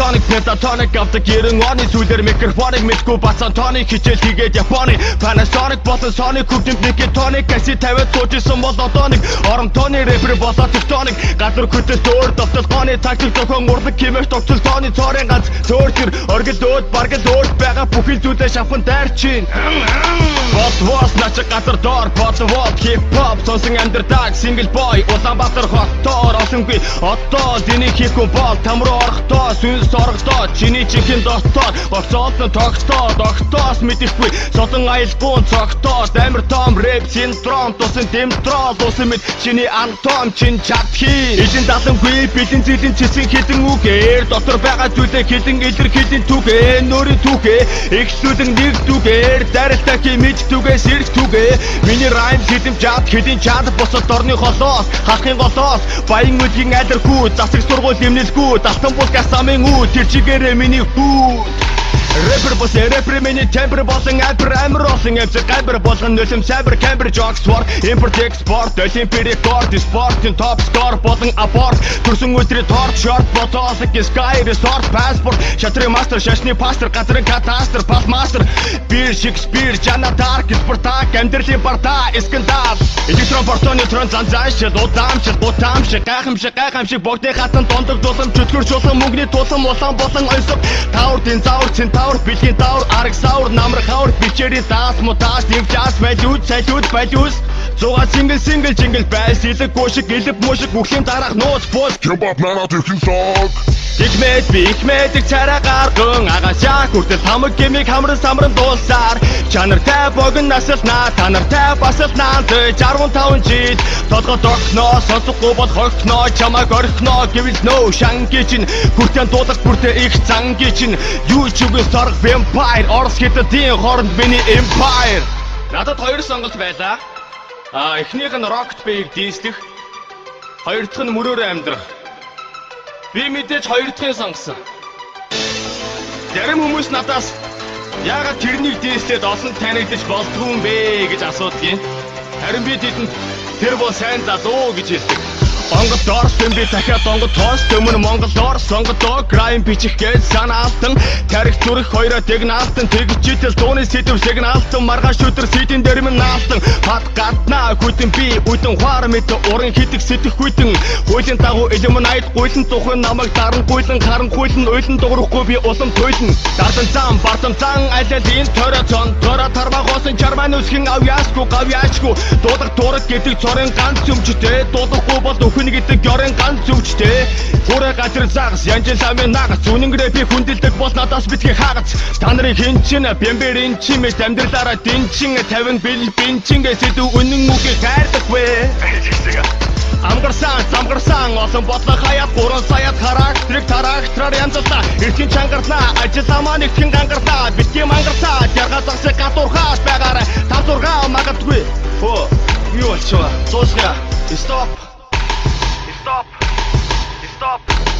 Tonic pentatonic авдаг 90 оны сүүлээр микрофоныг мэдгүй бацан тоник хичээл хийгээд Японы Panasonic болон Sony хөгжимд нэг тоник кассет 50 суужсэн бол одоо нэг орон тооны рэпер болоод тектоник гадар хөтөл дөөр довтлооны тактик зохион урлаг хэмээх тогтол тооны цорын ганц цөөрчөр оргил өөд баргал өөд байгаа бүхэл зүйлээ шавхан дайрчин Босвос начиг газар доор бодвол хип хоп сонсон амьдрдаг сингл бой Улаанбаатар хотоор олонгүй одоо диний хийхгүй бол там руу орохдоо сүнс оргодоо чиний чихэн дотоод огцоолно тогтоос мэдэхгүй содон аялгуун цогтоод амар том рэп синдром тусан дэмтрол усан мэд чиний антом чин чадхи эдэн далангүй бэлэн зэлэн чисэн хідэн үгээр дотор байгаа зүйлээ хідэн илэрхийлэн түгээ нөрийн түгээ ихсүүлэн нэг түгээр дарилтаа химиж түгээ сэрх түгээ миний райм хідэн чад хідэн чад босод дорны холоос хахын голоос баян үлгийн айларгүй засаг сургууль эмнэлгүй далтан бул гасамын үү тэр чигээрээ миний хүү Рэпер босе рэпер миний темпер болон альбер амир олон эвзэг гайбер болгон нөлөм сайбер камбер жоксвор импорт экспорт олимпи рекорд спортын топ скор болон аборт төрсөн өдрийн торт шорт ботооск скай resort паспорт шатрын мастер шашны пастор газрын катастр пас мастер бир шекспир жана дарк спартак амьдралын барта эскандал электрон портон нейтрон занзаашил удаамшил бутаамшил гайхамшиг богдын хатан дондог дулам чөтгөр чулан мөнгөний тулам улаан болон ойсог таурдын заавар центавр бэлгийн таавар арга савар намрах хавар бичээрийн даас мутаас нэмжаас байлюус зугаа сингл жингл байс илэг гушиг илэг мушиг бүхлийн дараах нууц бус Хипхоп манад ихэн сог Ихмэдэг царай гарган агашаа хүртэл хамаг гэмиг хамран самран дуулсаар чанартай богн насалнаа танартай басалнаа 65 жил толгой догноо сонсохгүй бол хогтноо чамайг орхиноо гэвэл нөө шанги чин хүртэн дуулах бүртээ их занги чин юу ч үгүй сорг vampire орс хятадын хооронд миний empire надад хоёр сонголт байлаа эхнийх нь Rocket Bay-г дийслэх хоёр дахь нь мөрөөрөө амьдрах би мэдээж хоёр дахь нь сонгосон. Зарим хүмүүс надаас яагаад тэрнийг дийслээд олон танигдаж болдгүй юм бэ гэж асуудгийн. Харин би тэдэнд тэр бол сайн залуу гэж хэлдэг. Онгод дорс би дахиад онгод тоос төмөн Монгол дорс онгод доо грайм бичих гэж санаалтан тарих зүрх хоёроо дэгнаалтан тэгчитэл дууны сэдв сигналтан маргааш өдөр сэдийн дэрмэн наалтан пад гаднаа хүтэн би үдэн хаар мэд уран хитэг сэтэх хүтэн хуулийн дагуу элемнайт гуйлан тухын намайг даран гуйлан харан гуйлан уйлан дуурахгүй би улам туйлан дардан зам бартам зан алялын төрөцон төрө тармагоосын чарман үсгэн авьяасгүй гавьяачгүй дуудаг дуураг гэдэг цорын ганц өмчтэй дуудахгүй бол хүн гэдэг ёрын ганц зүвчтэй хүрээ газар загас янжил амын нагас үнэн рэпи хүндэлдэг бол надаас битгий хаагц та нарын хинчин бэмбэрийн чимэд амьдралаараа динчин 50 бил бинчингээ сэдв үнэн үгийг хайрдаггүй Амгарсан олон бодлоо хаяад 3 саяад характерыг тарагтраар янзлаа эртний чангарнаа ажиллаа маань ихэнх ангарнаа битгий мангарсаа ярга загсыг гадуурхаас байгаарай 5-6 магадгүй юу болчихваа суусгаа Stop!